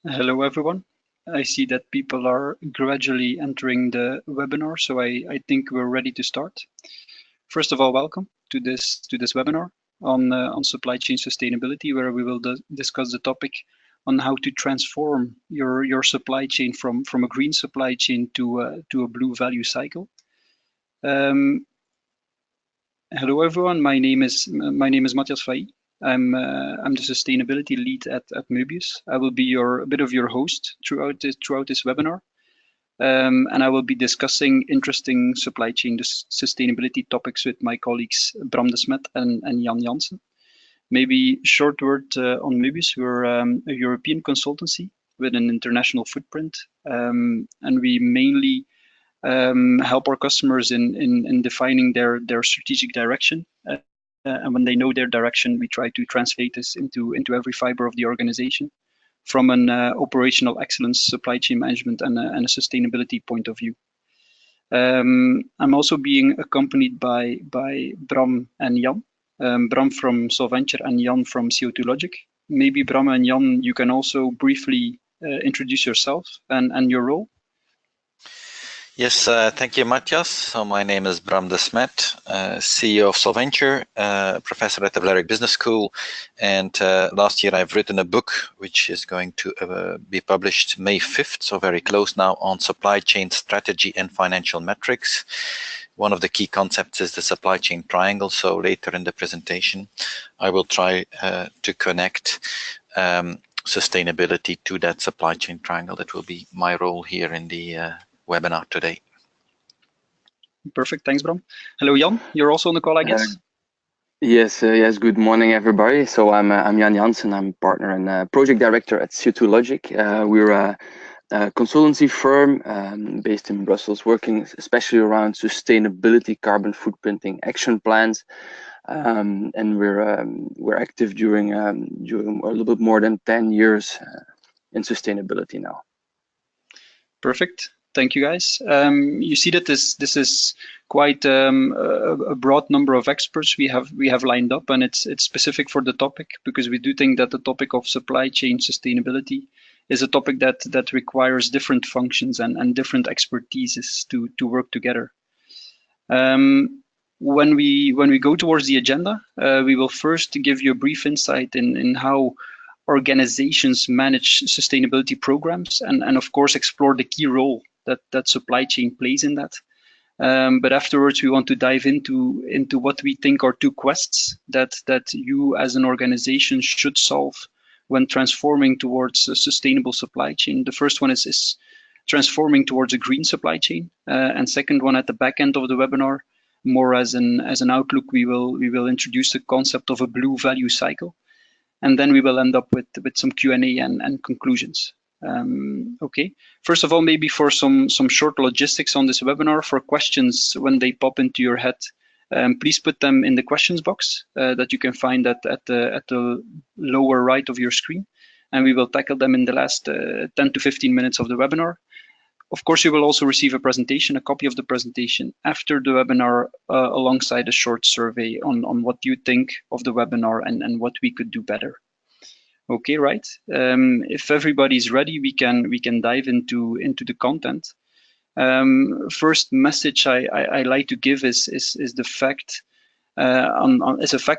Hello, everyone. I see that people are gradually entering the webinar, so I think we're ready to start. First of all, welcome to this webinar on supply chain sustainability, where we will discuss the topic on how to transform your supply chain from a green supply chain to a blue value cycle. Hello, everyone. My name is Matthias Fay. I'm the sustainability lead at Möbius. I will be a bit of your host throughout this webinar, and I will be discussing interesting supply chain sustainability topics with my colleagues Bram de Smet and Jan Jansen. Maybe short word on Möbius. We're a European consultancy with an international footprint, and we mainly help our customers in defining their strategic direction. And when they know their direction, we try to translate this into every fiber of the organization from an operational excellence, supply chain management, and a sustainability point of view. I'm also being accompanied by Bram and Jan. Bram from Solventure and Jan from CO2 Logic. Maybe Bram and Jan, you can also briefly introduce yourself and your role. Yes, thank you, Matthias. So my name is Bram de Smet, CEO of Solventure, professor at the Vlerick Business School. And last year I've written a book which is going to be published May 5th, so very close now, on supply chain strategy and financial metrics. One of the key concepts is the supply chain triangle. So later in the presentation, I will try to connect sustainability to that supply chain triangle. That will be my role here in the webinar today. Perfect, thanks, Bram. Hello, Jan. You're also on the call, I guess. Yes. Good morning, everybody. So I'm Jan Jansen. I'm partner and project director at CO2 Logic. We're a consultancy firm based in Brussels, working especially around sustainability, carbon footprinting, action plans, and we're active during a little bit more than 10 years in sustainability now. Perfect. Thank you, guys. You see that this is quite a broad number of experts we have lined up, and it's specific for the topic, because we do think that the topic of supply chain sustainability is a topic that requires different functions and different expertises to work together. When we go towards the agenda, we will first give you a brief insight in how organizations manage sustainability programs, and of course explore the key role that supply chain plays in that. But afterwards, we want to dive into what we think are two quests that you as an organization should solve when transforming towards a sustainable supply chain. The first one is transforming towards a green supply chain, and second one, at the back end of the webinar, more as an outlook, we will introduce the concept of a blue value cycle. And then we will end up with some Q&A and conclusions. Okay. First of all, maybe for some short logistics on this webinar, for questions when they pop into your head, please put them in the questions box that you can find at the lower right of your screen, and we will tackle them in the last 10 to 15 minutes of the webinar. Of course, you will also receive a copy of the presentation after the webinar, alongside a short survey on what you think of the webinar and what we could do better. Okay, right. If everybody's ready, we can dive into the content. First message I like to give is the fact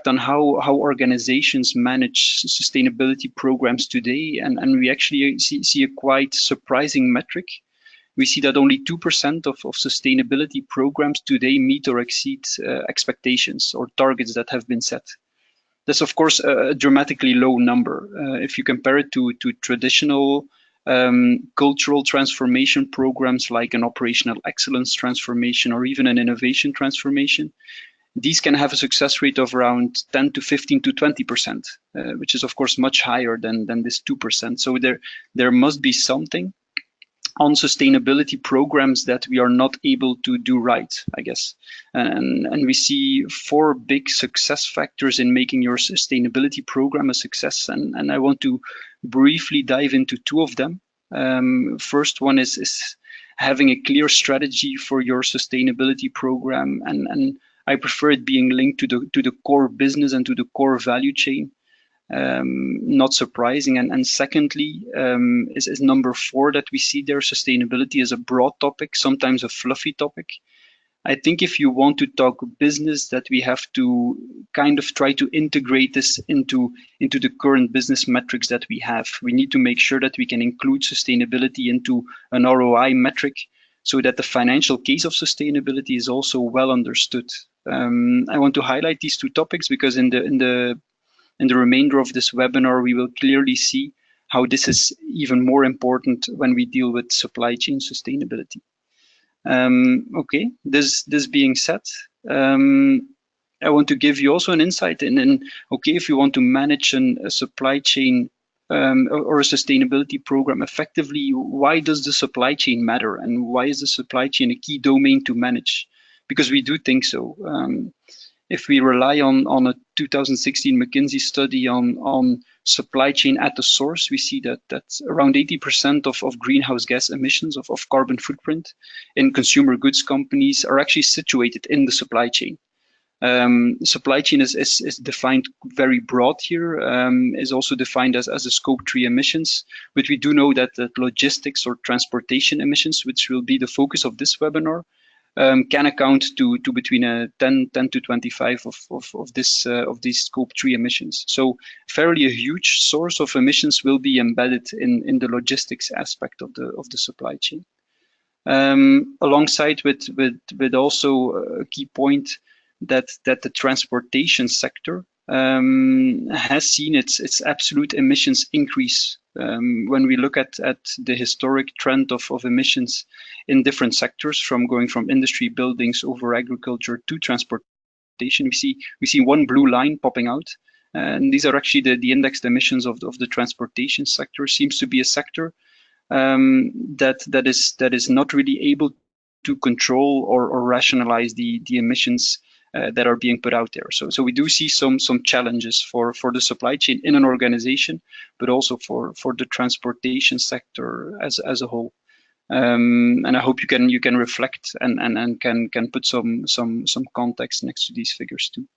on how organizations manage sustainability programs today, and we actually see a quite surprising metric. We see that only 2% of sustainability programs today meet or exceed expectations or targets that have been set. That's, of course, a dramatically low number. If you compare it to traditional cultural transformation programs like an operational excellence transformation or even an innovation transformation, these can have a success rate of around 10 to 15 to 20%, which is, of course, much higher than this 2%. So there must be something on sustainability programs that we are not able to do right, I guess. And we see 4 big success factors in making your sustainability program a success. And I want to briefly dive into 2 of them. First one is having a clear strategy for your sustainability program. And I prefer it being linked to the core business and to the core value chain. not surprising. And secondly, is number 4 that we see there. Sustainability is a broad topic, sometimes a fluffy topic. I think if you want to talk business, that we have to kind of try to integrate this into the current business metrics that we have. We need to make sure that we can include sustainability into an ROI metric so that the financial case of sustainability is also well understood. I want to highlight these 2 topics because in the remainder of this webinar, we will clearly see how this is even more important when we deal with supply chain sustainability. Okay, this being said, I want to give you also an insight in okay, if you want to manage a supply chain or a sustainability program effectively, why does the supply chain matter, and why is the supply chain a key domain to manage? Because we do think so. If we rely on a 2016 McKinsey study on supply chain at the source, we see that around 80% of greenhouse gas emissions, of carbon footprint in consumer goods companies are actually situated in the supply chain. Supply chain is defined very broad here, is also defined as a scope 3 emissions, but we do know that logistics or transportation emissions, which will be the focus of this webinar, can account to between 10 to 25 of these scope 3 emissions. So fairly a huge source of emissions will be embedded in the logistics aspect of the supply chain. Alongside with also a key point that the transportation sector has seen its absolute emissions increase. When we look at the historic trend of emissions in different sectors, going from industry, buildings, over agriculture to transportation, we see one blue line popping out, and these are actually the indexed emissions of the transportation sector. Seems to be a sector that is not really able to control or rationalize the emissions that are being put out there. So we do see some challenges for the supply chain in an organization, but also for the transportation sector as a whole. And I hope you can reflect and can put some context next to these figures too.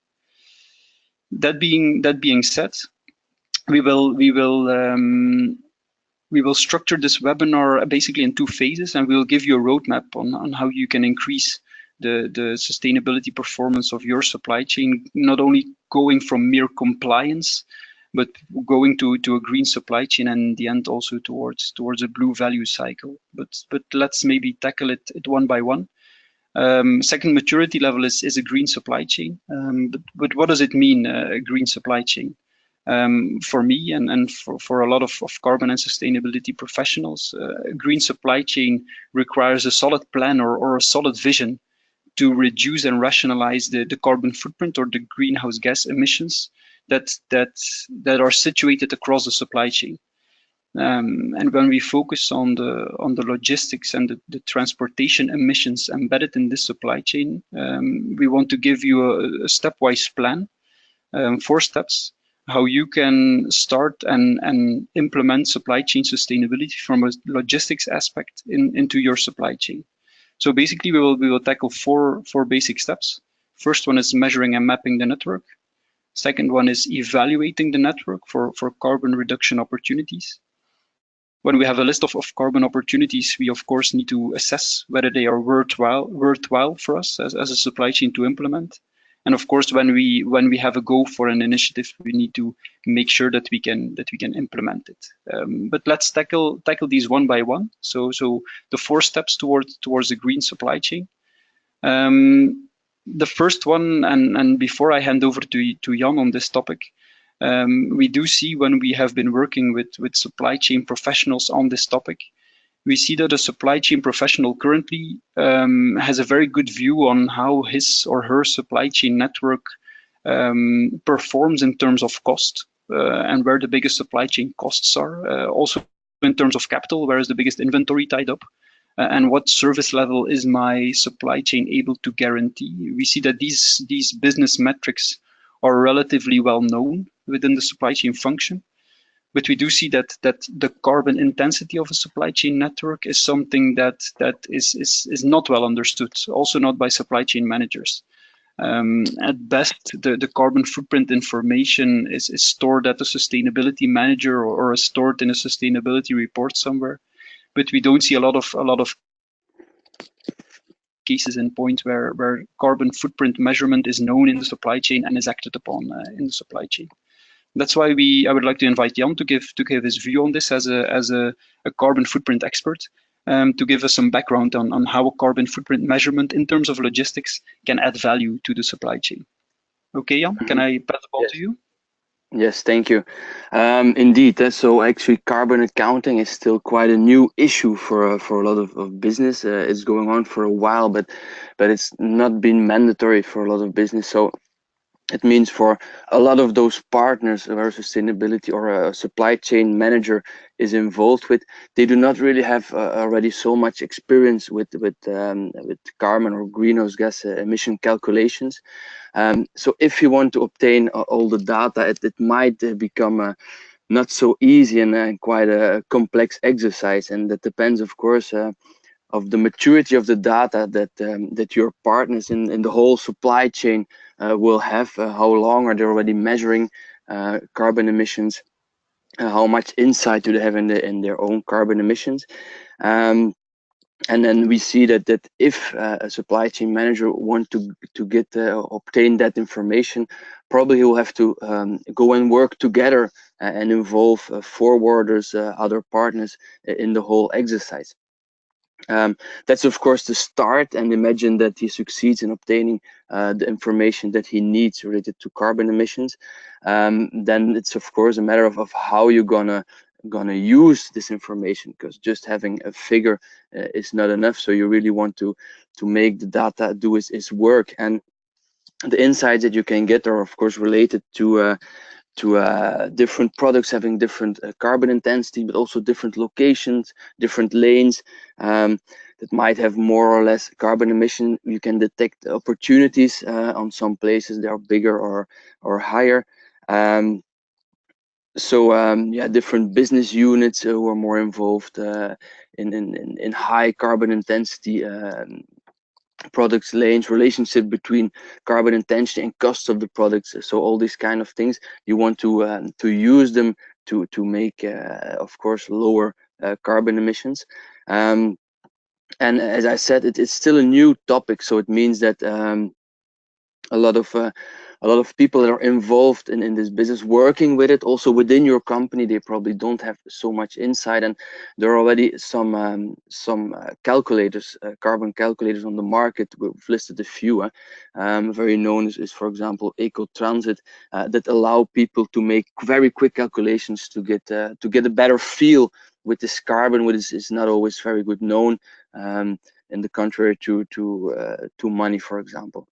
That being said, we will structure this webinar basically in 2 phases, and we'll give you a roadmap on how you can increase the sustainability performance of your supply chain, not only going from mere compliance, but going to a green supply chain, and in the end also towards a blue value cycle. But let's maybe tackle it one by one. Second maturity level is a green supply chain. But what does it mean, a green supply chain? For me and for a lot of carbon and sustainability professionals, a green supply chain requires a solid plan or a solid vision to reduce and rationalize the carbon footprint or the greenhouse gas emissions that are situated across the supply chain. And when we focus on the logistics and the transportation emissions embedded in this supply chain, we want to give you a stepwise plan, 4 steps, how you can start and implement supply chain sustainability from a logistics aspect into your supply chain. So basically, we will tackle four basic steps. First one is measuring and mapping the network. Second one is evaluating the network for carbon reduction opportunities. When we have a list of carbon opportunities, we of course need to assess whether they are worthwhile for us as a supply chain to implement. And of course, when we have a go for an initiative, we need to make sure that we can implement it. But let's tackle these one by one. So the 4 steps towards a green supply chain. The first one, and before I hand over to Jan on this topic, we do see when we have been working with supply chain professionals on this topic, we see that a supply chain professional currently has a very good view on how his or her supply chain network performs in terms of cost and where the biggest supply chain costs are. Also in terms of capital, where is the biggest inventory tied up, and what service level is my supply chain able to guarantee. We see that these business metrics are relatively well known within the supply chain function. But we do see that the carbon intensity of a supply chain network is something that is not well understood, also not by supply chain managers. At best, the carbon footprint information is stored at a sustainability manager or is stored in a sustainability report somewhere. But we don't see a lot of cases in points where carbon footprint measurement is known in the supply chain and is acted upon in the supply chain. That's why I would like to invite Jan to give his view on this as a carbon footprint expert, to give us some background on how a carbon footprint measurement in terms of logistics can add value to the supply chain. Okay, Jan, can I pass the ball to you? Yes, thank you. Indeed, so actually carbon accounting is still quite a new issue for a lot of business. It's going on for a while, but it's not been mandatory for a lot of business. So it means for a lot of those partners where sustainability or a supply chain manager is involved with, they do not really have already so much experience with carbon or greenhouse gas emission calculations. So if you want to obtain all the data, it might become not so easy and quite a complex exercise, and that depends, of course, of the maturity of the data that your partners in the whole supply chain will have. How long are they already measuring carbon emissions? How much insight do they have in their own carbon emissions? And then we see that if a supply chain manager want to get obtain that information, probably he will have to go and work together and involve forwarders, other partners in the whole exercise. That's of course the start, and imagine that he succeeds in obtaining the information that he needs related to carbon emissions. Then it's of course a matter of how you're gonna use this information, because just having a figure is not enough. So you really want to make the data do its work, and the insights that you can get are of course related to different products having different carbon intensity, but also different locations, different lanes that might have more or less carbon emission. You can detect opportunities on some places that are bigger or higher. Yeah, different business units who are more involved in high carbon intensity products, lanes, relationship between carbon intensity and cost of the products. So all these kind of things, you want to use them to make, of course, lower carbon emissions. And as I said, it's still a new topic, so it means that a lot of people that are involved in this business, working with it, also within your company, they probably don't have so much insight, and there are already some calculators, carbon calculators on the market. We've listed a few. Very known is for example EcoTransit, that allow people to make very quick calculations to get a better feel with this carbon, which is not always very good known, in the contrary to money, for example.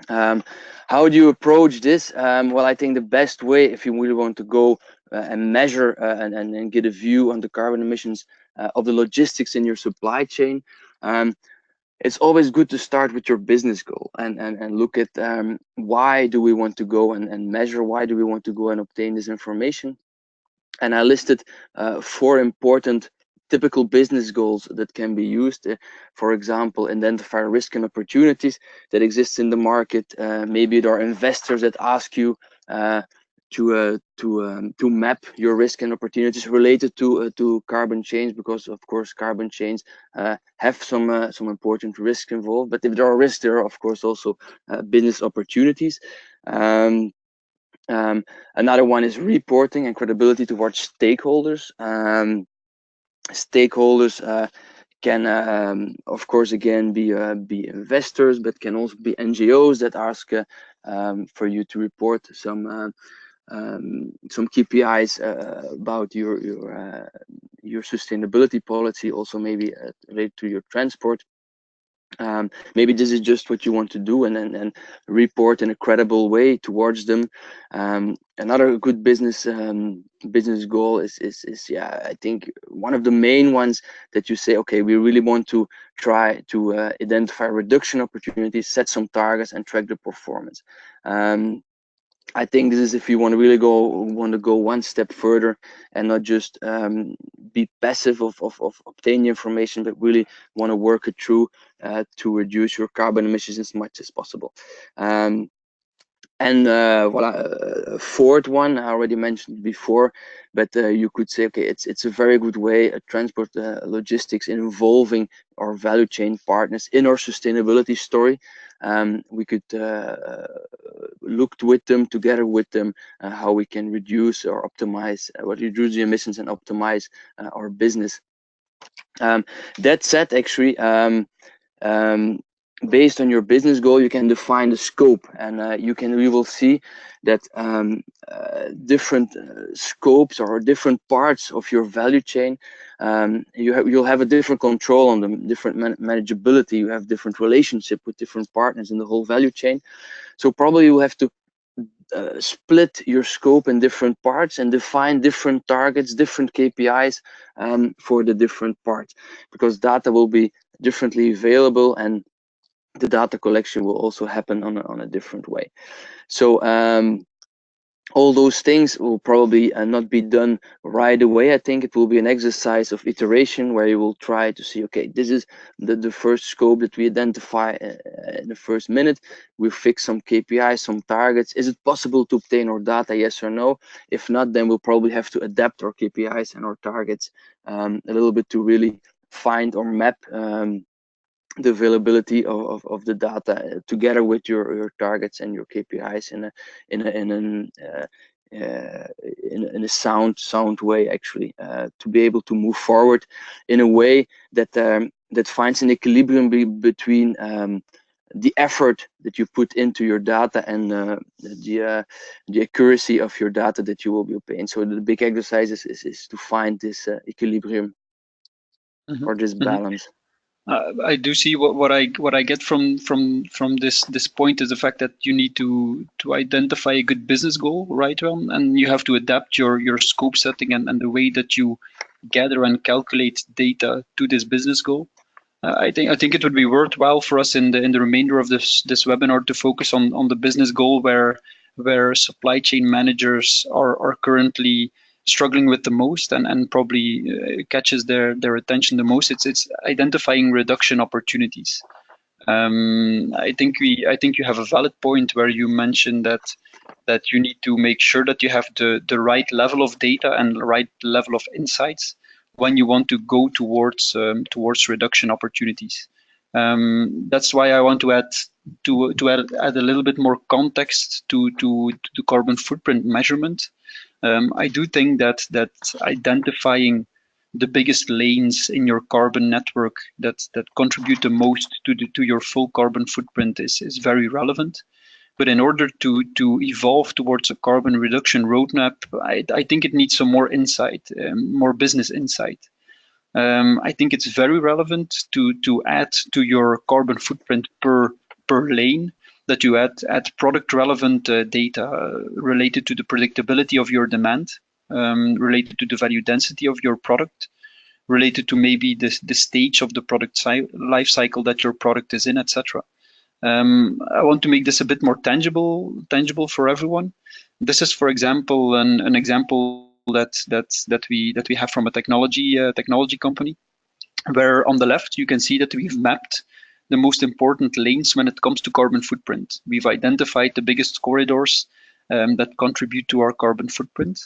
How do you approach this? Well, I think the best way, if you really want to go and measure and get a view on the carbon emissions of the logistics in your supply chain, it's always good to start with your business goal and look at why do we want to go and measure, why do we want to go and obtain this information. And I listed 4 important typical business goals that can be used. For example, identify risk and opportunities that exist in the market. Maybe there are investors that ask you to map your risk and opportunities related to carbon change, because of course carbon change have some important risks involved. But if there are risks, there are of course also business opportunities. Another one is reporting and credibility towards stakeholders. Stakeholders can, of course, again be investors, but can also be NGOs that ask for you to report some KPIs about your sustainability policy, also maybe related to your transport. Maybe this is just what you want to do, and then report in a credible way towards them. Another good business goal is yeah, I think one of the main ones that you say, okay, we really want to try to identify reduction opportunities, set some targets, and track the performance. I think this is if you want to really go one step further and not just be passive of obtaining information, but really want to work it through to reduce your carbon emissions as much as possible. And fourth one, I already mentioned before, but you could say, okay, it's a very good way, transport logistics involving our value chain partners in our sustainability story. We could look with them, together with them, how we can reduce or optimize, reduce the emissions and optimize our business. That said, actually, based on your business goal, you can define the scope, and we will see that different scopes or different parts of your value chain, you'll have a different control on them, different manageability. You have different relationship with different partners in the whole value chain. So probably you have to split your scope in different parts and define different targets, different KPIs for the different parts, because data will be differently available and the data collection will also happen on a different way. So all those things will probably not be done right away. I think it will be an exercise of iteration where you will try to see, okay, this is the first scope that we identify in the first minute. We'll fix some KPIs, some targets. Is it possible to obtain our data, yes or no? If not, then we'll probably have to adapt our KPIs and our targets a little bit to really find or map the availability of the data together with your targets and your KPIs in a sound way, actually, to be able to move forward in a way that that finds an equilibrium between the effort that you put into your data and the accuracy of your data that you will be obtaining. So the big exercise is to find this equilibrium or this balance. I do see what I get from this point is the fact that you need to identify a good business goal, right? And you have to adapt your scope setting and the way that you gather and calculate data to this business goal. I think it would be worthwhile for us in the remainder of this webinar to focus on the business goal where supply chain managers are currently struggling with the most and probably catches their attention the most. It's identifying reduction opportunities. I think you have a valid point where you mentioned that you need to make sure that you have the right level of data and the right level of insights when you want to go towards reduction opportunities. That's why I want to add a little bit more context to the carbon footprint measurement. I do think that identifying the biggest lanes in your carbon network that contribute the most to your full carbon footprint is very relevant. But in order to evolve towards a carbon reduction roadmap, I think it needs some more insight, more business insight. I think it's very relevant to add to your carbon footprint per lane that you add product relevant data related to the predictability of your demand, related to the value density of your product, related to maybe the stage of the product life cycle that your product is in, etc. I want to make this a bit more tangible for everyone. This is, for example, an example that we have from a technology company, where on the left you can see that we've mapped the most important lanes when it comes to carbon footprint. We've identified the biggest corridors that contribute to our carbon footprint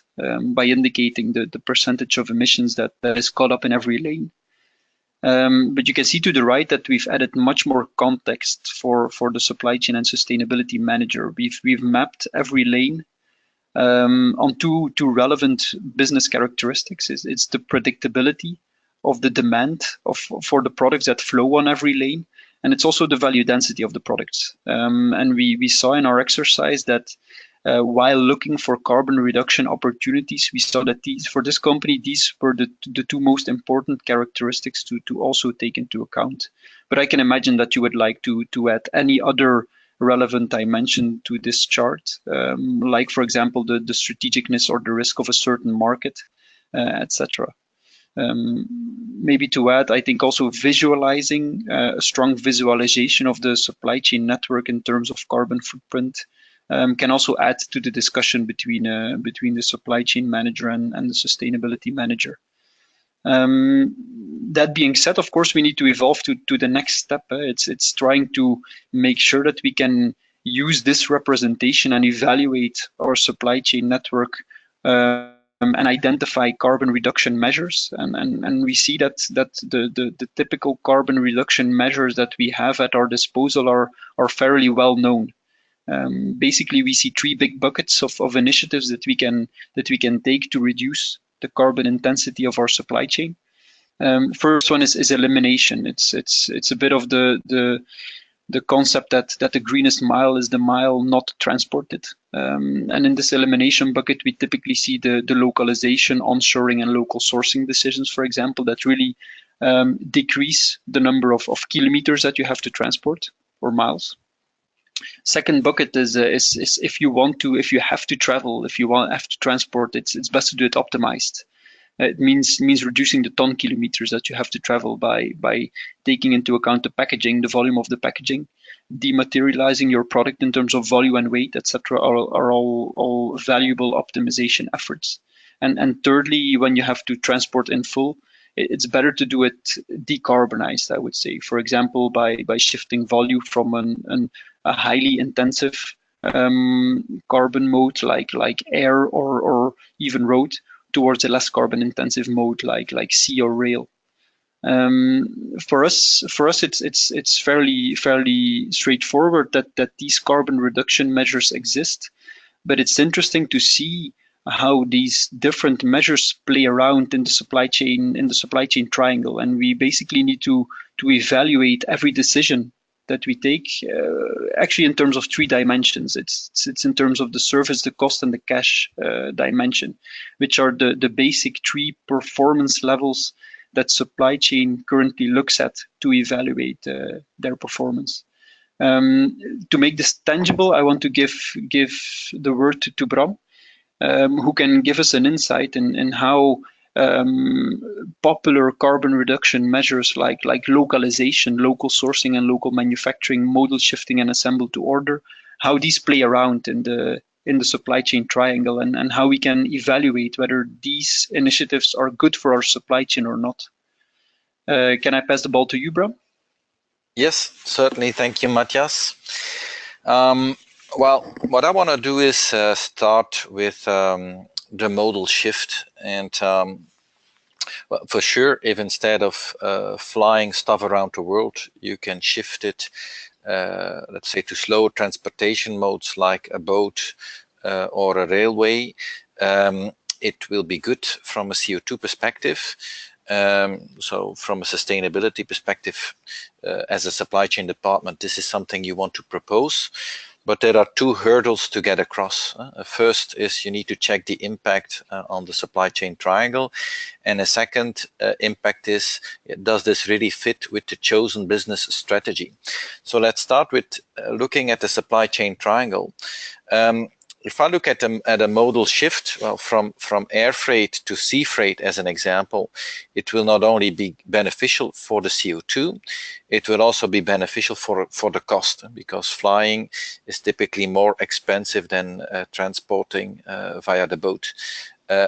by indicating the percentage of emissions that is caught up in every lane. But you can see to the right that we've added much more context for the supply chain and sustainability manager. We've mapped every lane on two relevant business characteristics. It's the predictability of the demand for the products that flow on every lane, and it's also the value density of the products. And we saw in our exercise that while looking for carbon reduction opportunities, we saw that for this company, these were the two most important characteristics to also take into account. But I can imagine that you would like to add any other relevant dimension to this chart, like, for example, the strategicness or the risk of a certain market, etc. Maybe to add, I think also visualizing a strong visualization of the supply chain network in terms of carbon footprint can also add to the discussion between the supply chain manager and the sustainability manager. That being said, of course, we need to evolve to the next step. It's trying to make sure that we can use this representation and evaluate our supply chain network and identify carbon reduction measures. And we see that the typical carbon reduction measures that we have at our disposal are fairly well known. Basically, we see three big buckets of initiatives that we can take to reduce the carbon intensity of our supply chain. First one is elimination. It's a bit of the concept that the greenest mile is the mile not transported. And in this elimination bucket, we typically see the localization, onshoring, and local sourcing decisions, for example, that really decrease the number of kilometers that you have to transport or miles. Second bucket is if you have to travel, if you have to transport, it's best to do it optimized. It means reducing the ton kilometers that you have to travel by taking into account the packaging, the volume of the packaging, dematerializing your product in terms of volume and weight, etc. are all valuable optimization efforts. And thirdly, when you have to transport in full, it's better to do it decarbonized, I would say. For example, by shifting volume from a highly intensive carbon mode like air or even road towards a less carbon intensive mode like sea or rail. For us, it's fairly straightforward that these carbon reduction measures exist, but it's interesting to see how these different measures play around in the supply chain triangle, and we basically need to evaluate every decision that we take actually in terms of three dimensions. It's in terms of the service, the cost, and the cash dimension, which are the basic three performance levels that supply chain currently looks at to evaluate their performance. To make this tangible, I want to give the word to Bram, who can give us an insight in how popular carbon reduction measures like localization, local sourcing, and local manufacturing, modal shifting, and assemble to order, how these play around in the supply chain triangle, and how we can evaluate whether these initiatives are good for our supply chain or not. Can I pass the ball to you, Bram? Yes, certainly. Thank you, Matthias. Well, what I want to do is start with the modal shift, and well, for sure, if instead of flying stuff around the world, you can shift it, let's say, to slower transportation modes like a boat or a railway, it will be good from a CO2 perspective. So from a sustainability perspective, as a supply chain department, this is something you want to propose. But there are two hurdles to get across. First is you need to check the impact on the supply chain triangle. And a second impact is, does this really fit with the chosen business strategy? So let's start with looking at the supply chain triangle. If I look at a modal shift, well, from air freight to sea freight as an example, it will not only be beneficial for the CO2, it will also be beneficial for the cost, because flying is typically more expensive than transporting via the boat.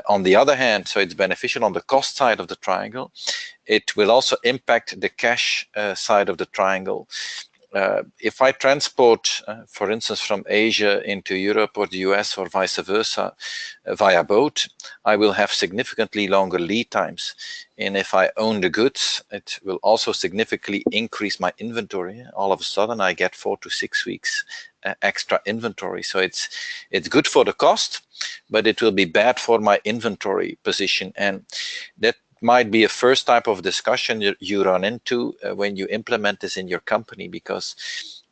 On the other hand, so it's beneficial on the cost side of the triangle. It will also impact the cash side of the triangle. If I transport, for instance, from Asia into Europe or the US or vice versa via boat, I will have significantly longer lead times. And if I own the goods, it will also significantly increase my inventory. All of a sudden, I get 4 to 6 weeks extra inventory. So it's good for the cost, but it will be bad for my inventory position. And that might be a first type of discussion you run into when you implement this in your company, because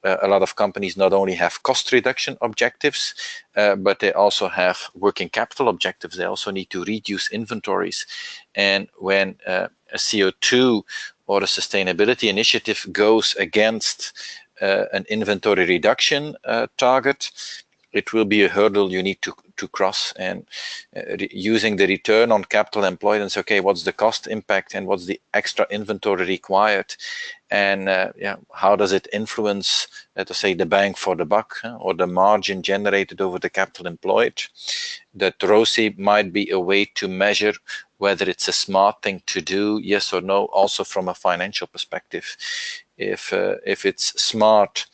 a lot of companies not only have cost reduction objectives, but they also have working capital objectives. They also need to reduce inventories. And when a CO2 or a sustainability initiative goes against an inventory reduction target, it will be a hurdle you need to cross, and using the return on capital employed and say, okay, what's the cost impact and what's the extra inventory required, and yeah, how does it influence, let us say, the bang for the buck, or the margin generated over the capital employed. That ROCE might be a way to measure whether it's a smart thing to do, yes or no, also from a financial perspective. If it's smart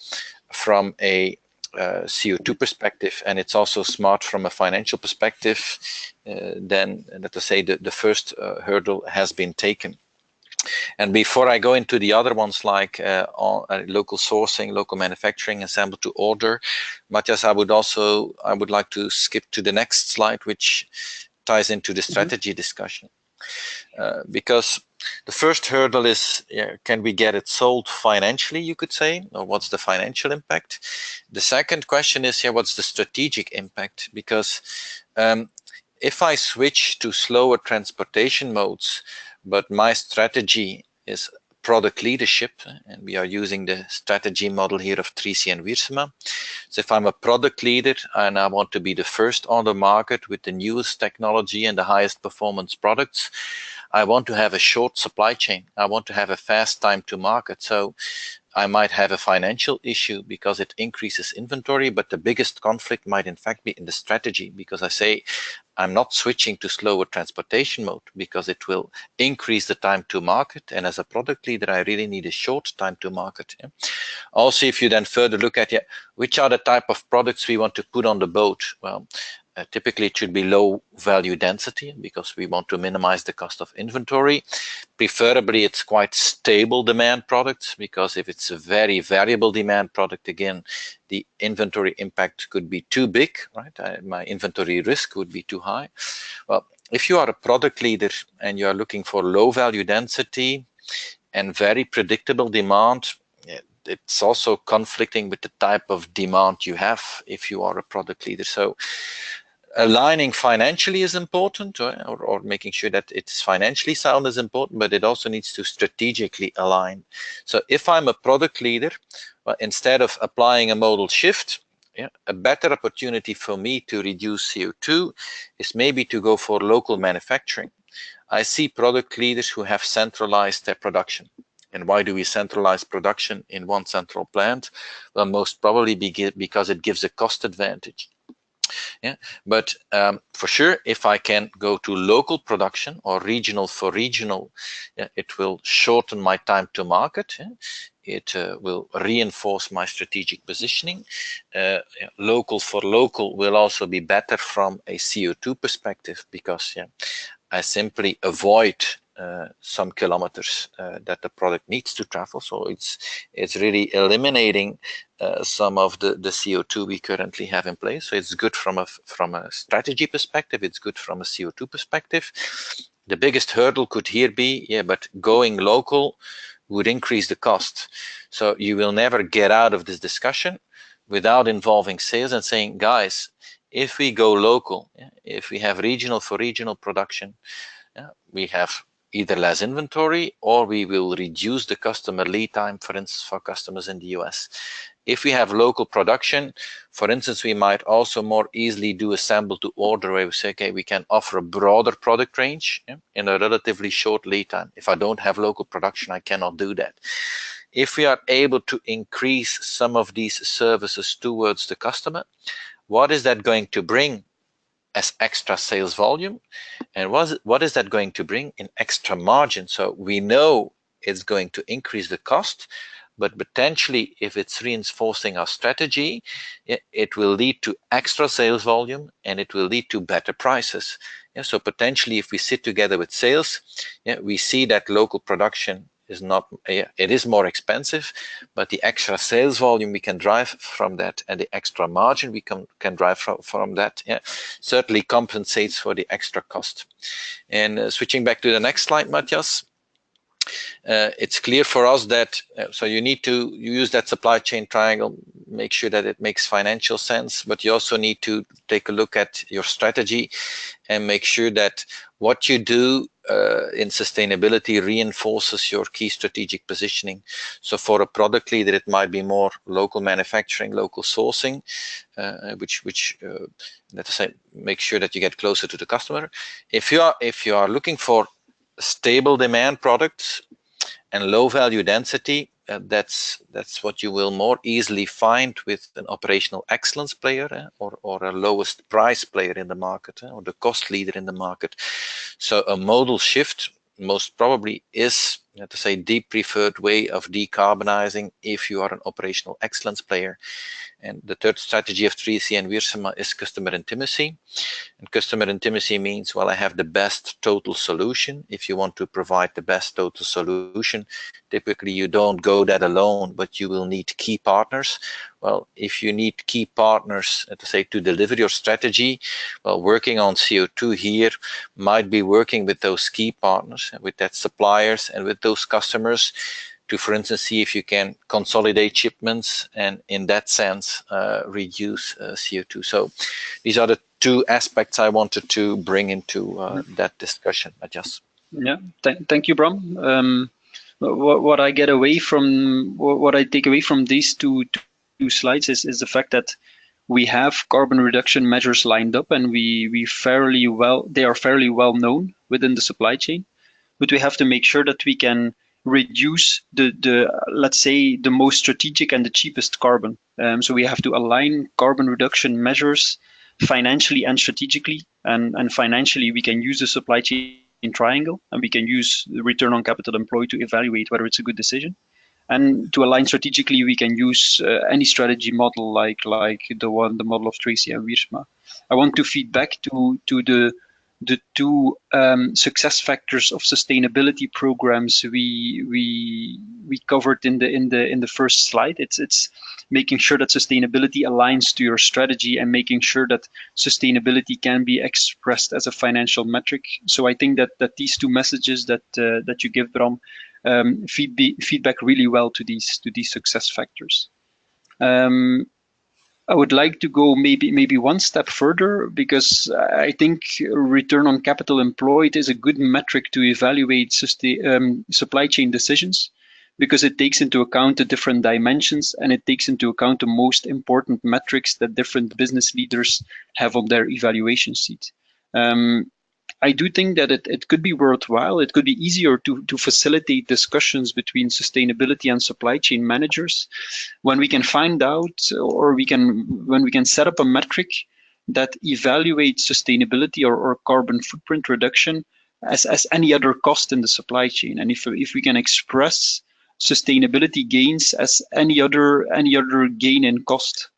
from a CO2 perspective, and it's also smart from a financial perspective, then let us say the first hurdle has been taken. And before I go into the other ones, like local sourcing, local manufacturing, assemble to order, Matthias, I would like to skip to the next slide, which ties into the strategy discussion. Because the first hurdle is, can we get it sold financially, you could say, or what's the financial impact? The second question is, what's the strategic impact? Because if I switch to slower transportation modes, but my strategy is product leadership, and we are using the strategy model here of Trici and Wiersma. So if I'm a product leader and I want to be the first on the market with the newest technology and the highest performance products, I want to have a short supply chain. I want to have a fast time to market. So I might have a financial issue because it increases inventory, but the biggest conflict might in fact be in the strategy, because I say I'm not switching to slower transportation mode because it will increase the time to market. And as a product leader, I really need a short time to market. Also, if you then further look at which are the type of products we want to put on the boat, well, typically it should be low value density because we want to minimize the cost of inventory. Preferably it's quite stable demand products, because if it's a very variable demand product, again, the inventory impact could be too big, right? My inventory risk would be too high. Well, if you are a product leader and you are looking for low value density and very predictable demand, it's also conflicting with the type of demand you have if you are a product leader. So aligning financially is important, or making sure that it's financially sound is important, but it also needs to strategically align. So if I'm a product leader, well, instead of applying a modal shift, a better opportunity for me to reduce CO2 is maybe to go for local manufacturing. I see product leaders who have centralized their production. And why do we centralize production in one central plant? Well, most probably because it gives a cost advantage. But for sure, if I can go to local production or regional for regional, it will shorten my time to market. It will reinforce my strategic positioning. Local for local will also be better from a CO2 perspective, because I simply avoid some kilometers that the product needs to travel. So it's really eliminating some of the CO2 we currently have in place. So it's good from a strategy perspective. It's good from a CO2 perspective. The biggest hurdle could here be, but going local would increase the cost. So you will never get out of this discussion without involving sales and saying, guys, if we go local, if we have regional for regional production, we have either less inventory, or we will reduce the customer lead time, for instance, for customers in the US. If we have local production, for instance, we might also more easily do assemble to order, where we say, okay, we can offer a broader product range in a relatively short lead time. If I don't have local production, I cannot do that. If we are able to increase some of these services towards the customer, what is that going to bring as extra sales volume? And what is that going to bring in extra margin? So we know it's going to increase the cost, but potentially if it's reinforcing our strategy, it will lead to extra sales volume, and it will lead to better prices. So potentially if we sit together with sales, we see that local production is not, it is more expensive, but the extra sales volume we can drive from that, and the extra margin we can drive from that, certainly compensates for the extra cost. And switching back to the next slide, Matthias, it's clear for us that so you need to use that supply chain triangle, make sure that it makes financial sense, but you also need to take a look at your strategy and make sure that what you do in sustainability reinforces your key strategic positioning. So for a product leader, it might be more local manufacturing, local sourcing, which let's say make sure that you get closer to the customer. If you are looking for stable demand products and low value density, that's what you will more easily find with an operational excellence player or a lowest price player in the market or the cost leader in the market. So a modal shift most probably is, to say, the preferred way of decarbonizing if you are an operational excellence player. And the third strategy of 3C and Wiersema is customer intimacy. And customer intimacy means, well, I have the best total solution. If you want to provide the best total solution, typically you don't go that alone, but you will need key partners. Well, if you need key partners to deliver your strategy, well, working on CO2 here might be working with those key partners, with that suppliers and with those customers to, for instance, see if you can consolidate shipments and in that sense reduce CO2. So these are the two aspects I wanted to bring into that discussion, Matthias. Yeah, thank you, Bram. What I take away from these two slides is the fact that we have carbon reduction measures lined up, and they are fairly well known within the supply chain. But we have to make sure that we can reduce let's say the most strategic and the cheapest carbon. So we have to align carbon reduction measures financially and strategically, and financially we can use the supply chain triangle, and we can use the return on capital employed to evaluate whether it's a good decision. And to align strategically, we can use any strategy model like the model of 3C and Wiersema. I want to feed back to the two success factors of sustainability programs we covered in the first slide. It's making sure that sustainability aligns to your strategy and making sure that sustainability can be expressed as a financial metric. So I think that these two messages that you give, Bram, feedback really well to these success factors. I would like to go maybe one step further, because I think return on capital employed is a good metric to evaluate supply chain decisions, because it takes into account the different dimensions and it takes into account the most important metrics that different business leaders have on their evaluation sheet. I do think that it could be worthwhile. It could be easier to facilitate discussions between sustainability and supply chain managers when we can find out, or when we can set up a metric that evaluates sustainability or carbon footprint reduction as any other cost in the supply chain. And if we can express sustainability gains as any other gain in cost.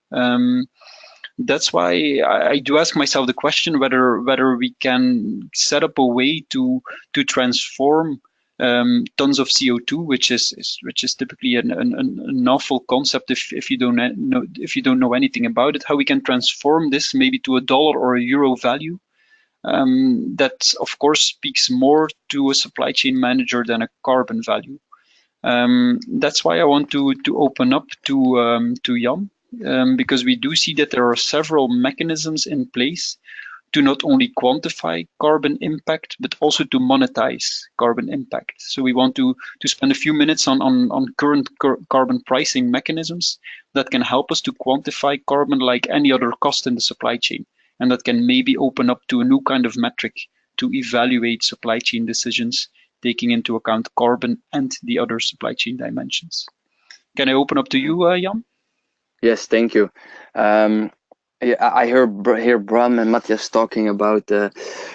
That's why I do ask myself the question whether we can set up a way to transform tons of CO2, which is typically an awful concept if you don't know anything about it. How we can transform this maybe to a dollar or a euro value. That of course speaks more to a supply chain manager than a carbon value. That's why I want to open up to Jan. Because we do see that there are several mechanisms in place to not only quantify carbon impact, but also to monetize carbon impact. So we want to spend a few minutes on current carbon pricing mechanisms that can help us to quantify carbon like any other cost in the supply chain, and that can maybe open up to a new kind of metric to evaluate supply chain decisions, taking into account carbon and the other supply chain dimensions. Can I open up to you, Jan? Yes, thank you. I hear Bram and Matthias talking about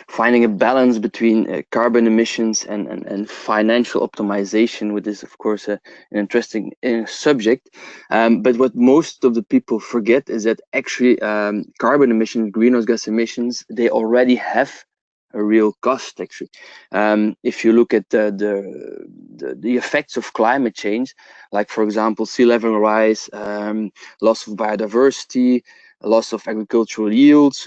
finding a balance between carbon emissions and financial optimization, which is of course an interesting subject. But what most of the people forget is that actually carbon emissions, greenhouse gas emissions, they already have a real cost. Actually, if you look at the effects of climate change, like for example sea level rise, loss of biodiversity, loss of agricultural yields,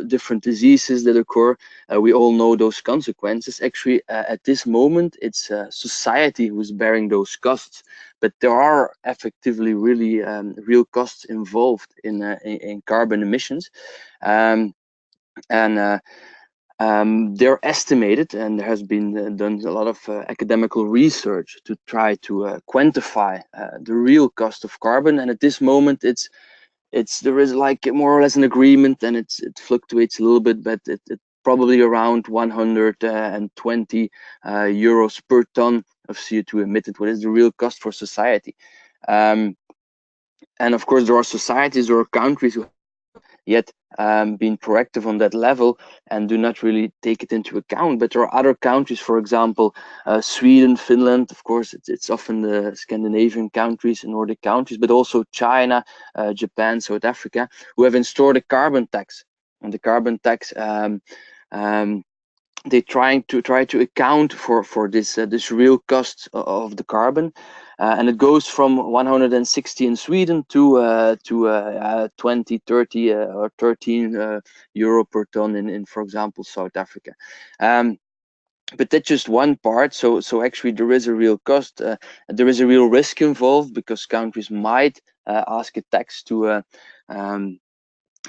different diseases that occur. We all know those consequences. Actually, at this moment, it's society who's bearing those costs, but there are effectively really real costs involved in carbon emissions. They're estimated, and there has been done a lot of academical research to try to quantify the real cost of carbon. And at this moment, there is like more or less an agreement, and it fluctuates a little bit, but it's probably around 120 euros per ton of CO2 emitted. What is the real cost for society? And of course, there are societies or countries who yet been proactive on that level and do not really take it into account. But there are other countries, for example, Sweden, Finland, of course, it's often the Scandinavian countries and Nordic countries, but also China, Japan, South Africa, who have installed a carbon tax. And the carbon tax, they try to account for this real cost of the carbon, and it goes from 160 in Sweden to 20, 30 or 13 euro per ton in for example South Africa. But that's just one part. So actually there is a real cost, there is a real risk involved, because countries might ask a tax to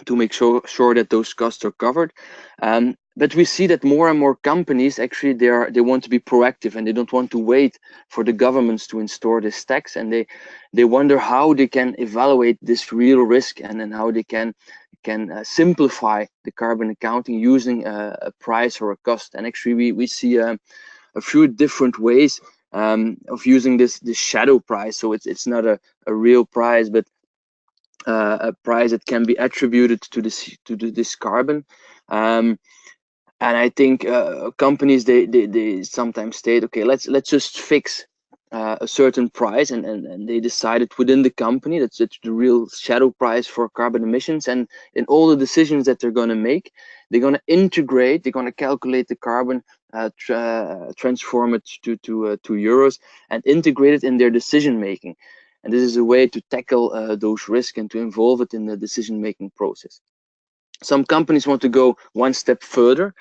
make sure that those costs are covered. But we see that more and more companies actually they want to be proactive, and they don't want to wait for the governments to install this tax, and they wonder how they can evaluate this real risk, and then how they can simplify the carbon accounting using a price or a cost. And actually we see a few different ways of using this shadow price. So it's not a real price, but a price that can be attributed to this carbon. And I think companies they sometimes state, okay, let's just fix a certain price, and they decided within the company that's the real shadow price for carbon emissions. And in all the decisions that they're going to make, they're going to integrate, they're going to calculate the carbon, transform it to euros, and integrate it in their decision making. And this is a way to tackle those risks and to involve it in the decision making process. Some companies want to go one step further,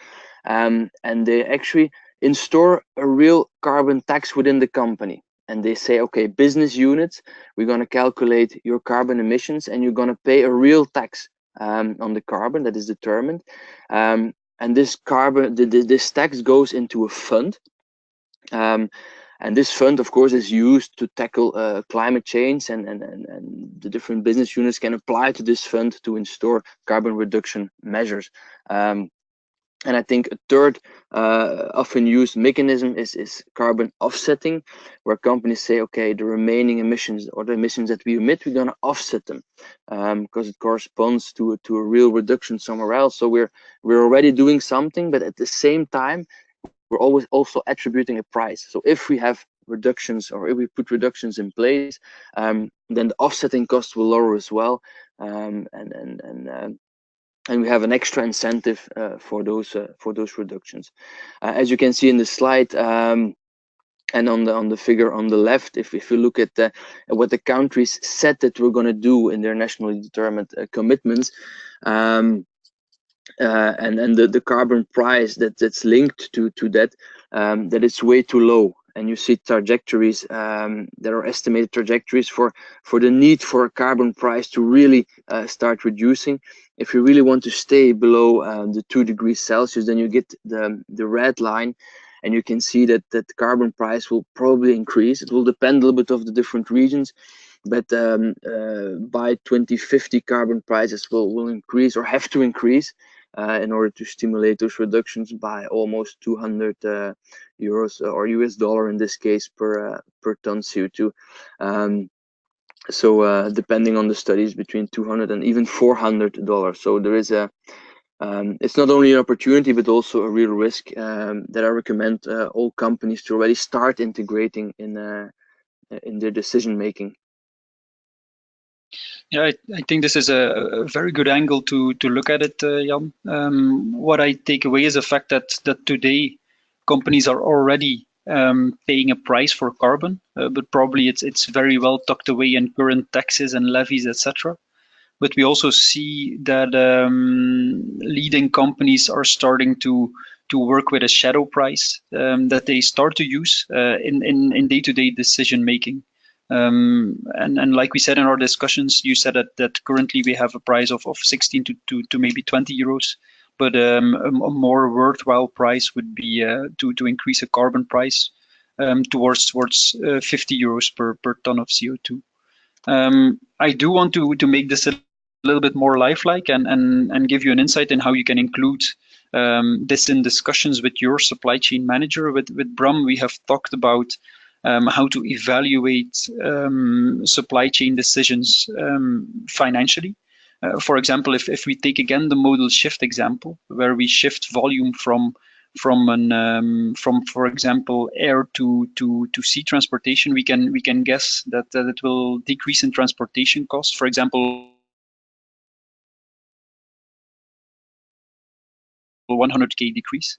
and they actually install a real carbon tax within the company. And they say, okay, business units, we're going to calculate your carbon emissions, and you're going to pay a real tax on the carbon that is determined. And this this tax goes into a fund. And this fund, of course, is used to tackle climate change, and the different business units can apply to this fund to install carbon reduction measures. And I think a third often used mechanism is carbon offsetting, where companies say, okay, the remaining emissions or the emissions that we emit, we're going to offset them because it corresponds to a real reduction somewhere else. So we're already doing something, but at the same time, we're always also attributing a price. So if we have reductions, or if we put reductions in place, then the offsetting cost will lower as well, and we have an extra incentive for those reductions. As you can see in the slide, and on the figure on the left, if you look at what the countries said that we're going to do in their nationally determined commitments, and the carbon price that's linked to that, that it's way too low. And you see trajectories, there are estimated trajectories for the need for a carbon price to really start reducing. If you really want to stay below the 2 degrees Celsius, then you get the red line, and you can see that carbon price will probably increase. It will depend a little bit of the different regions, but by 2050, carbon prices will increase, or have to increase, in order to stimulate those reductions by almost 200 euros or US dollar in this case per ton CO2. So depending on the studies, between 200 and even $400. So there is it's not only an opportunity, but also a real risk that I recommend all companies to already start integrating in their decision making. Yeah, I think this is a very good angle to look at it, Jan. What I take away is the fact that today companies are already paying a price for carbon, but probably it's very well tucked away in current taxes and levies, etc. but we also see that leading companies are starting to work with a shadow price that they start to use in day-to-day decision making. And like we said in our discussions, you said that currently we have a price of 16 to maybe 20 euros, but a more worthwhile price would be to increase a carbon price towards 50 euros per ton of CO2. I do want to make this a little bit more lifelike and give you an insight in how you can include this in discussions with your supply chain manager. With Bram, we have talked about how to evaluate supply chain decisions financially. For example, if we take again the modal shift example, where we shift volume from for example air to sea transportation, we can guess that it will decrease in transportation costs. For example, 100K decrease.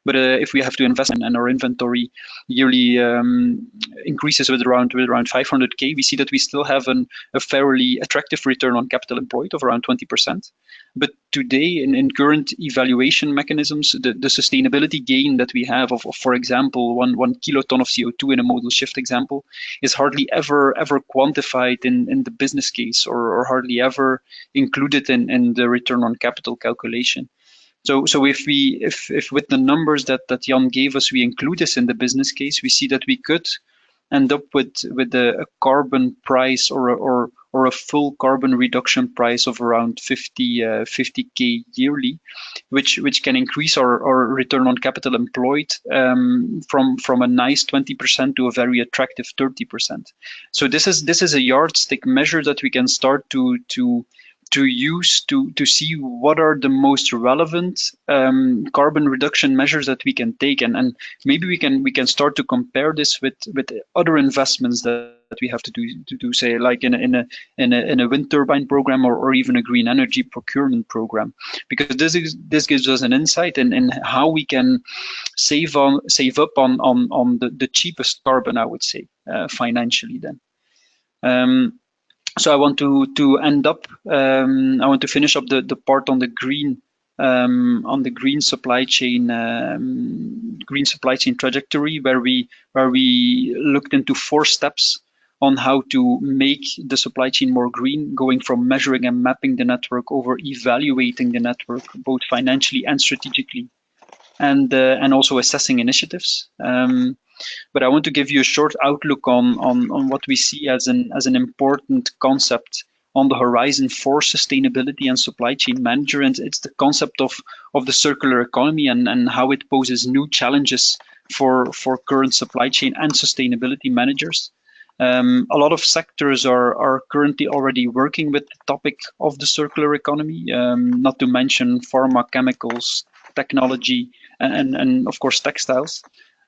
But if we have to invest and our inventory yearly increases with around 500K, we see that we still have a fairly attractive return on capital employed of around 20%. But today, in current evaluation mechanisms, the sustainability gain that we have of for example, one kiloton of CO2 in a modal shift example is hardly ever quantified in the business case, or hardly ever included in the return on capital calculation. So if with the numbers that Jan gave us, we include this in the business case, we see that we could end up with a carbon price or a full carbon reduction price of around 50K yearly, which can increase our return on capital employed from a nice 20% to a very attractive 30%. So this is a yardstick measure that we can start to use to see what are the most relevant carbon reduction measures that we can take, and maybe we can start to compare this with other investments that we have to do, say like in a wind turbine program or even a green energy procurement program, because this gives us an insight in how we can save up on the cheapest carbon, I would say, financially then. So I want to end up. I want to finish up the part on the green supply chain trajectory, where we looked into 4 steps on how to make the supply chain more green, going from measuring and mapping the network over evaluating the network, both financially and strategically, and also assessing initiatives. But I want to give you a short outlook on what we see as an important concept on the horizon for sustainability and supply chain management. And it's the concept of the circular economy and how it poses new challenges for current supply chain and sustainability managers. A lot of sectors are currently already working with the topic of the circular economy, not to mention pharma, chemicals, technology, and of course textiles.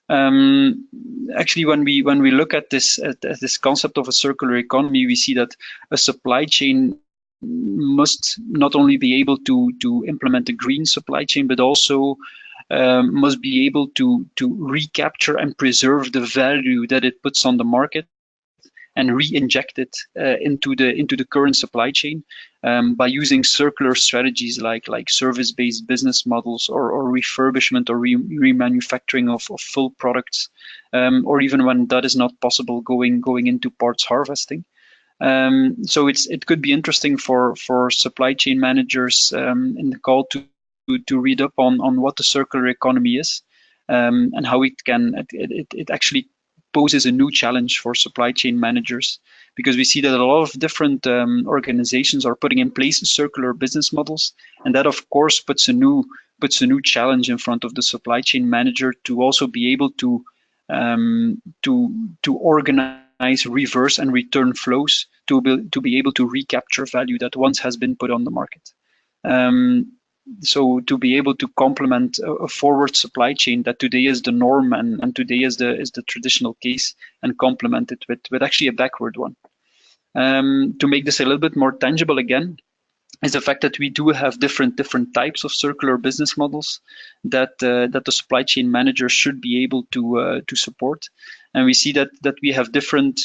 Actually, when we look at this concept of a circular economy, we see that a supply chain must not only be able to implement a green supply chain, but also must be able to recapture and preserve the value that it puts on the market and re-inject it into the current supply chain by using circular strategies like service-based business models or refurbishment or remanufacturing of full products, or even when that is not possible, going into parts harvesting. So it could be interesting for supply chain managers in the call to read up on what the circular economy is and how it actually poses a new challenge for supply chain managers, because we see that a lot of different organizations are putting in place circular business models, and that of course puts a new challenge in front of the supply chain manager to also be able to organize reverse and return flows to be able to recapture value that once has been put on the market. So to be able to complement a forward supply chain that today is the norm and today is the traditional case, and complement it with actually a backward one. To make this a little bit more tangible again, is the fact that we do have different types of circular business models that the supply chain manager should be able to support, and we see that we have different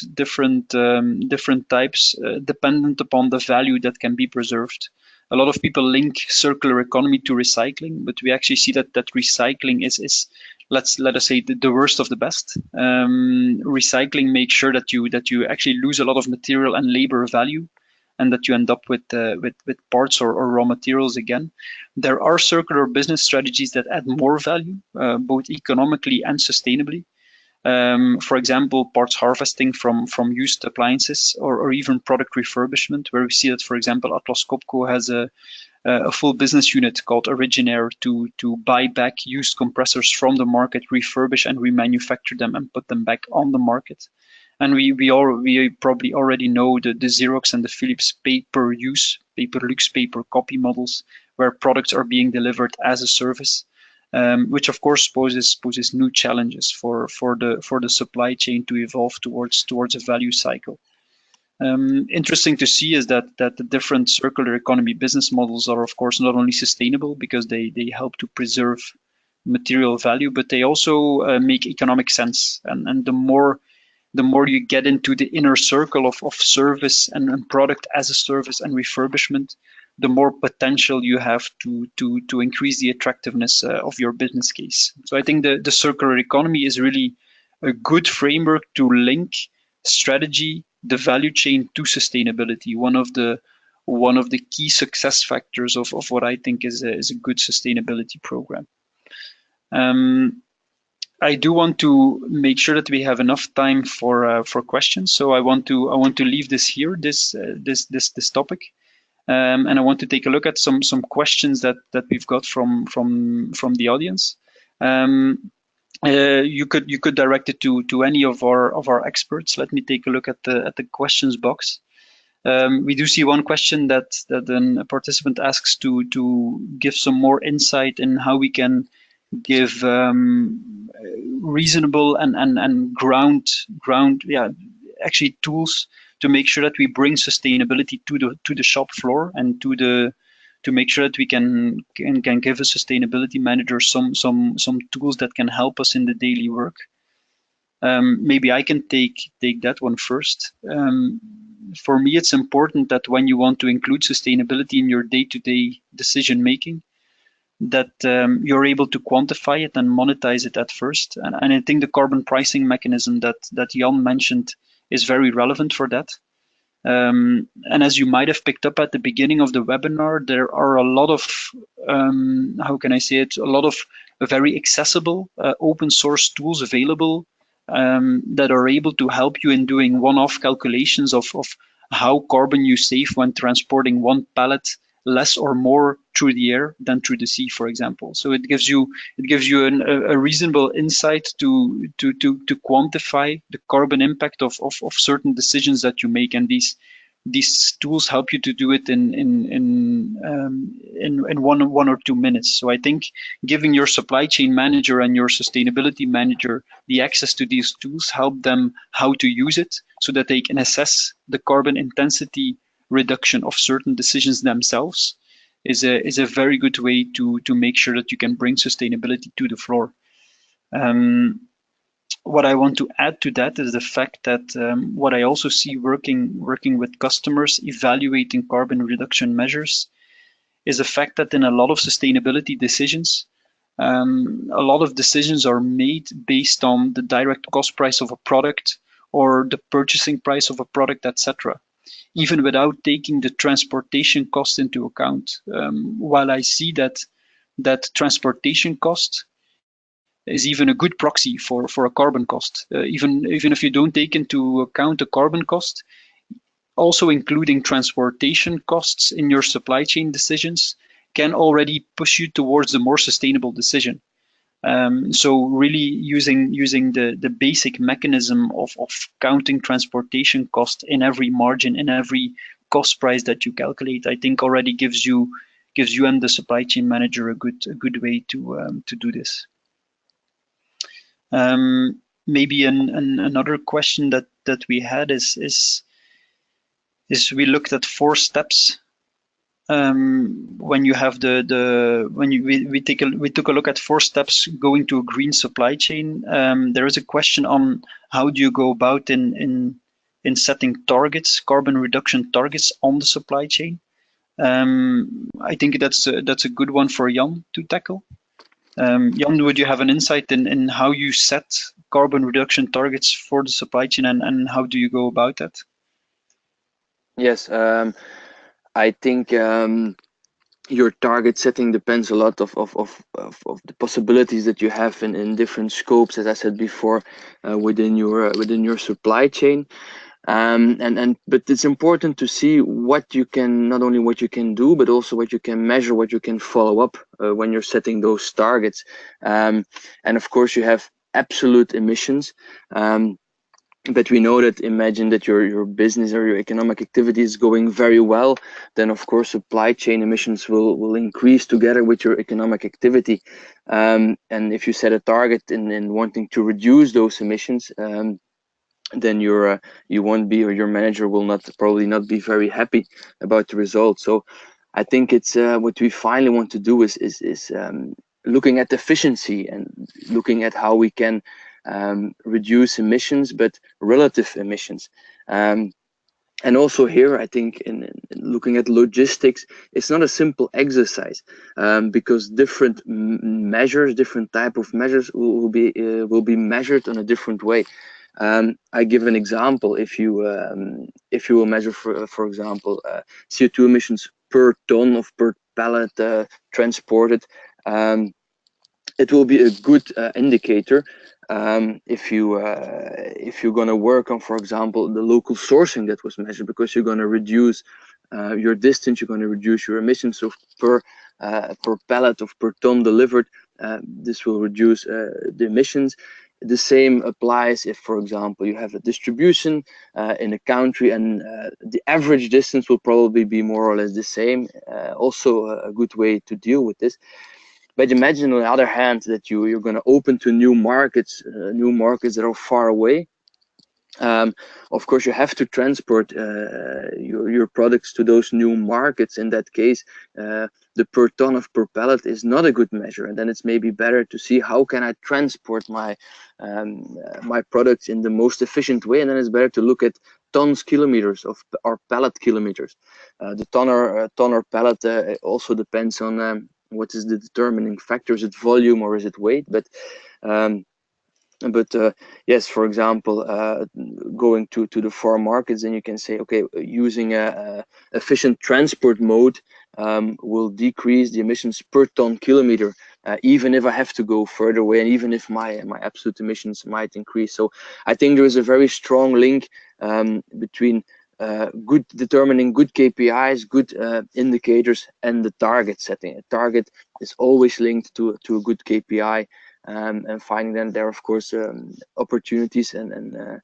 types dependent upon the value that can be preserved. A lot of people link circular economy to recycling, but we actually see that recycling is let us say the worst of the best. Recycling makes sure that you actually lose a lot of material and labor value, and that you end up with parts or raw materials again. There are circular business strategies that add more value, both economically and sustainably. For example, parts harvesting from used appliances, or even product refurbishment, where we see that, for example, Atlas Copco has a full business unit called Originaire to buy back used compressors from the market, refurbish and remanufacture them, and put them back on the market. And we probably already know the Xerox and the Philips pay-per-use, pay-per-lux, pay-per-copy models, where products are being delivered as a service, which of course poses new challenges for the supply chain to evolve towards a value cycle. Interesting to see is that the different circular economy business models are of course not only sustainable because they help to preserve material value, but they also make economic sense. And the more you get into the inner circle of service and product as a service and refurbishment, the more potential you have to increase the attractiveness of your business case. So I think the circular economy is really a good framework to link strategy, the value chain, to sustainability. One of the key success factors of what I think is a good sustainability program. I do want to make sure that we have enough time for questions. So I want to leave this here, this topic, and I want to take a look at some questions that we've got from the audience. You could direct it to any of our experts. Let me take a look at the questions box. We do see one question that a participant asks to give some more insight in how we can give reasonable and ground actually tools to make sure that we bring sustainability to the shop floor, and to make sure that we can give a sustainability manager some tools that can help us in the daily work. Maybe I can take that one first. For me, it's important that when you want to include sustainability in your day-to-day decision making, that you're able to quantify it and monetize it at first. And I think the carbon pricing mechanism that Jan mentioned is very relevant for that. And as you might have picked up at the beginning of the webinar, there are a lot of, how can I say it, a lot of very accessible open source tools available that are able to help you in doing one-off calculations of how carbon you save when transporting one pallet less or more through the air than through the sea, for example. So it gives you a reasonable insight to quantify the carbon impact of certain decisions that you make, and these tools help you to do it in 1 or 2 minutes. So I think giving your supply chain manager and your sustainability manager the access to these tools help them how to use it, so that they can assess the carbon intensity reduction of certain decisions themselves is a very good way to make sure that you can bring sustainability to the floor. What I want to add to that is the fact that what I also see working with customers evaluating carbon reduction measures is the fact that in a lot of sustainability decisions, a lot of decisions are made based on the direct cost price of a product or the purchasing price of a product, etc., even without taking the transportation cost into account. While I see that transportation cost is even a good proxy for a carbon cost. Even if you don't take into account the carbon cost, also including transportation costs in your supply chain decisions can already push you towards a more sustainable decision. So really using the basic mechanism of counting transportation cost in every margin, in every cost price that you calculate, I think already gives you and the supply chain manager a good way to do this. Maybe another question that we had is we looked at 4 steps when you have we took a look at 4 steps going to a green supply chain. There is a question on how do you go about in setting targets, carbon reduction targets on the supply chain. I think that's a good one for Jan to tackle. Jan, would you have an insight in how you set carbon reduction targets for the supply chain, and how do you go about that? Yes, I think your target setting depends a lot of the possibilities that you have in different scopes, as I said before, within your supply chain. But it's important to see what you can, not only what you can do, but also what you can measure, what you can follow up when you're setting those targets. And of course, you have absolute emissions. But we know that, imagine that your business or your economic activity is going very well, then of course supply chain emissions will increase together with your economic activity. And if you set a target in wanting to reduce those emissions, then you won't be, or your manager will probably not be very happy about the results. So I think it's what we finally want to do is looking at efficiency and looking at how we can reduce emissions, but relative emissions. And also here, I think in looking at logistics, it's not a simple exercise, because different measures, different type of measures will be measured in a different way. I give an example. If you will measure, for example, CO2 emissions per ton of per pallet transported, it will be a good indicator. If you're going to work on, for example, the local sourcing that was measured, because you're going to reduce your distance, you're going to reduce your emissions. So per pallet of per ton delivered, this will reduce the emissions. The same applies if, for example, you have a distribution in a country, and the average distance will probably be more or less the same. Also a good way to deal with this. But imagine, on the other hand, that you're going to open to new markets that are far away. Of course, you have to transport your products to those new markets. In that case, the per ton of per pallet is not a good measure, and then it's maybe better to see how can I transport my products in the most efficient way, and then it's better to look at tons kilometers or pallet kilometers. The ton or pallet also depends on what is the determining factor. Is it volume or is it weight? But yes, for example, going to the far markets, then you can say, okay, using a efficient transport mode will decrease the emissions per ton kilometer, even if I have to go further away, and even if my absolute emissions might increase. So I think there is a very strong link between determining good KPIs, good indicators, and the target setting. A target is always linked to a good KPI, and finding then there, of course, opportunities and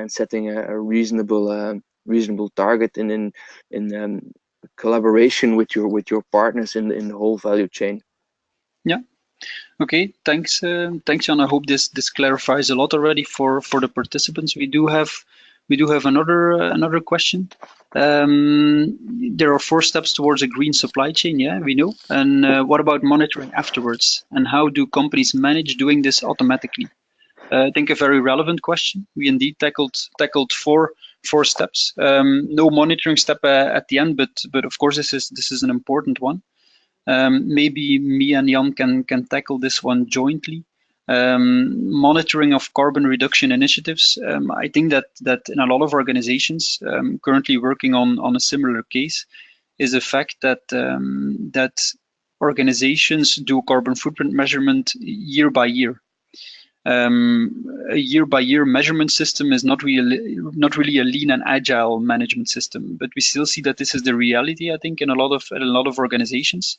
setting a reasonable target in collaboration with your partners in the whole value chain. Yeah. Okay. Thanks, Jan. I hope this clarifies a lot already for the participants. We do have another question. There are 4 steps towards a green supply chain. Yeah, we know. And what about monitoring afterwards? And how do companies manage doing this automatically? I think a very relevant question. We indeed tackled four steps. No monitoring step at the end, but of course this is an important one. Maybe me and Jan can tackle this one jointly. Monitoring of carbon reduction initiatives. I think that in a lot of organizations currently working on a similar case is the fact that organizations do carbon footprint measurement year by year. A year-by-year measurement system is not really a lean and agile management system, but we still see that this is the reality, I think, in a lot of organizations,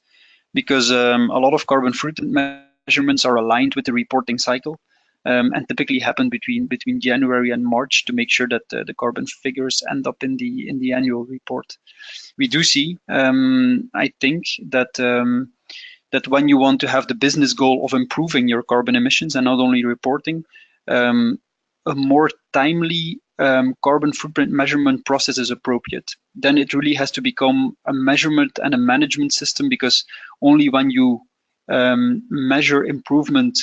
because a lot of carbon footprint measurements are aligned with the reporting cycle, and typically happen between January and March to make sure that the carbon figures end up in the annual report. We do see, I think, that when you want to have the business goal of improving your carbon emissions and not only reporting, a a more timely carbon footprint measurement process is appropriate. Then it really has to become a measurement and a management system, because only when you measure improvement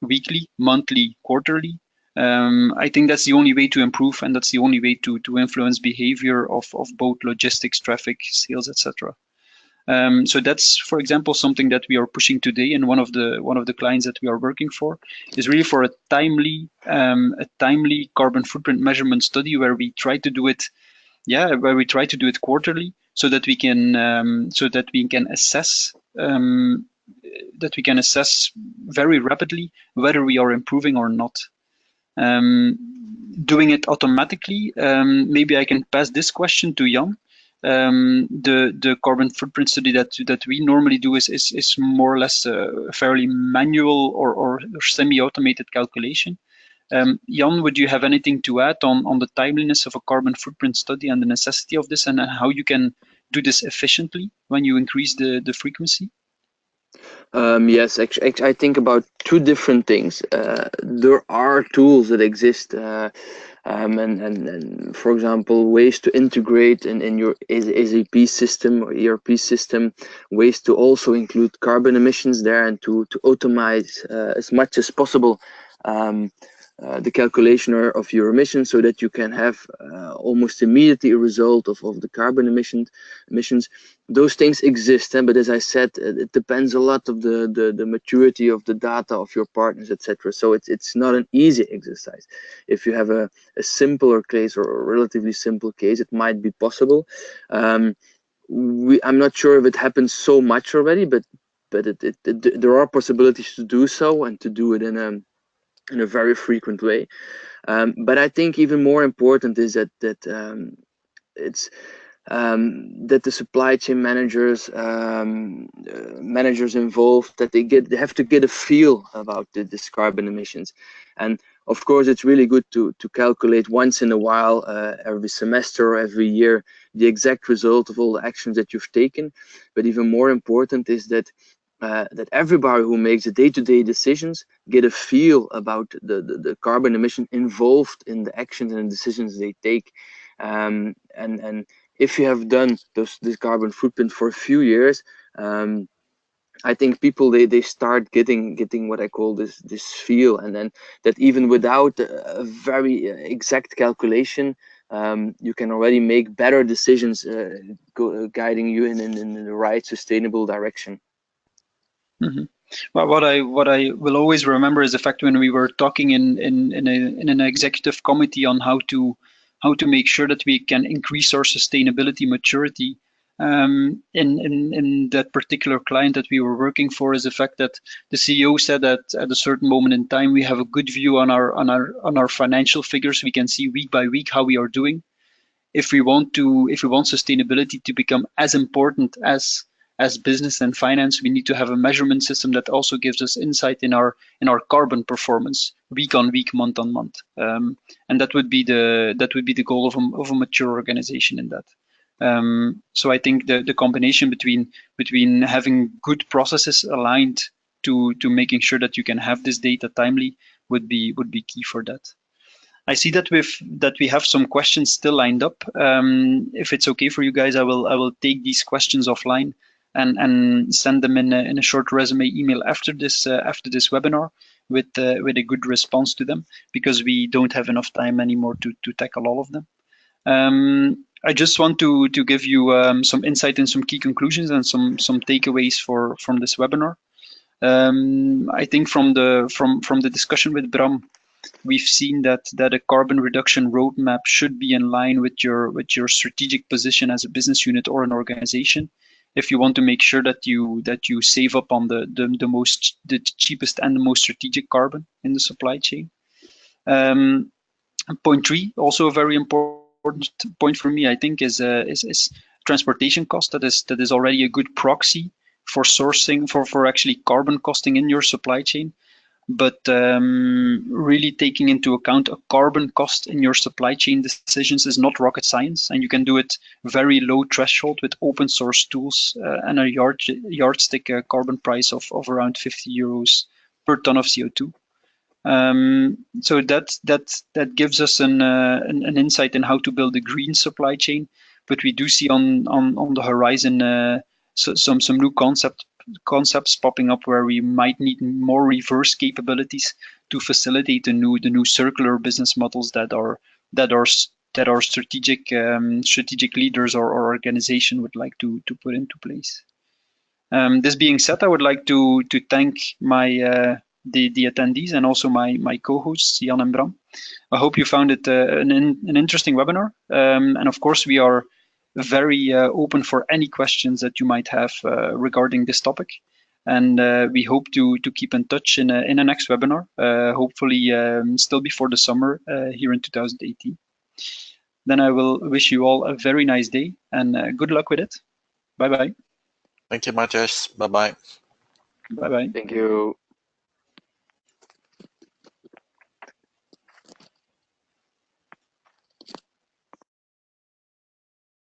weekly, monthly, quarterly, I think that's the only way to improve, and that's the only way to influence behavior of both logistics, traffic, sales, etc. So that's, for example, something that we are pushing today, and one of the clients that we are working for is really for a timely carbon footprint measurement study where we try to do it, quarterly, so that we can assess very rapidly whether we are improving or not. Doing it automatically, maybe I can pass this question to Jan. The carbon footprint study that we normally do is more or less a fairly manual or semi-automated calculation. Jan, would you have anything to add on the timeliness of a carbon footprint study and the necessity of this, and how you can do this efficiently when you increase the frequency? Yes, actually, I think about two different things. There are tools that exist, and for example, ways to integrate in your SAP system or ERP system, ways to also include carbon emissions there, and to automate as much as possible the calculation of your emissions, so that you can have almost immediately a result of the carbon emissions. Those things exist, but as I said, it depends a lot of the maturity of the data of your partners, etc. So it's not an easy exercise. If you have a simpler case or a relatively simple case, it might be possible. I'm not sure if it happens so much already, but there are possibilities to do so, and to do it in a very frequent way. But I think even more important is that it's that the supply chain managers involved, that they have to get a feel about this carbon emissions. And of course, it's really good to calculate once in a while, every semester or every year, the exact result of all the actions that you've taken. But even more important is that everybody who makes the day-to-day decisions get a feel about the carbon emission involved in the actions and decisions they take. And if you have done this carbon footprint for a few years, I think people they start getting what I call this feel, and then that even without a very exact calculation, you can already make better decisions, guiding you in the right sustainable direction. Mm-hmm. Well, what I will always remember is the fact when we were talking in an executive committee on how to make sure that we can increase our sustainability maturity. In that particular client that we were working for, is the fact that the CEO said that at a certain moment in time we have a good view on our financial figures. We can see week by week how we are doing. If we want sustainability to become as important as business and finance, we need to have a measurement system that also gives us insight in our carbon performance week on week, month on month, and that would be the goal of a mature organization in that. So I think the combination between having good processes aligned to making sure that you can have this data timely would be key for that. I see that we have some questions still lined up. If it's okay for you guys, I will take these questions offline and send them in a short resume email after this webinar with a good response to them, because we don't have enough time anymore to tackle all of them. I just want to give you some insight and some key conclusions and some takeaways from this webinar. I think from the discussion with Bram, we've seen that a carbon reduction roadmap should be in line with your strategic position as a business unit or an organization, if you want to make sure that you save up on the cheapest and the most strategic carbon in the supply chain. Point 3, also a very important point for me, I think, is transportation cost. That is already a good proxy for sourcing for actually carbon costing in your supply chain. But really taking into account a carbon cost in your supply chain decisions is not rocket science, and you can do it very low threshold with open source tools and a yardstick carbon price of around 50 euros per ton of CO2. So that gives us an insight in how to build a green supply chain. But we do see on the horizon some new concepts popping up where we might need more reverse capabilities to facilitate the new circular business models that our strategic leaders or organization would like to put into place. This being said, I would like to thank my the attendees and also my co-hosts Jan and Bram. I hope you found it an interesting webinar, and of course we are very open for any questions that you might have regarding this topic. And we hope to keep in touch in a next webinar, hopefully still before the summer here in 2018. Then I will wish you all a very nice day and good luck with it. Bye bye. Thank you, Matthias. Bye bye. Bye bye. Thank you.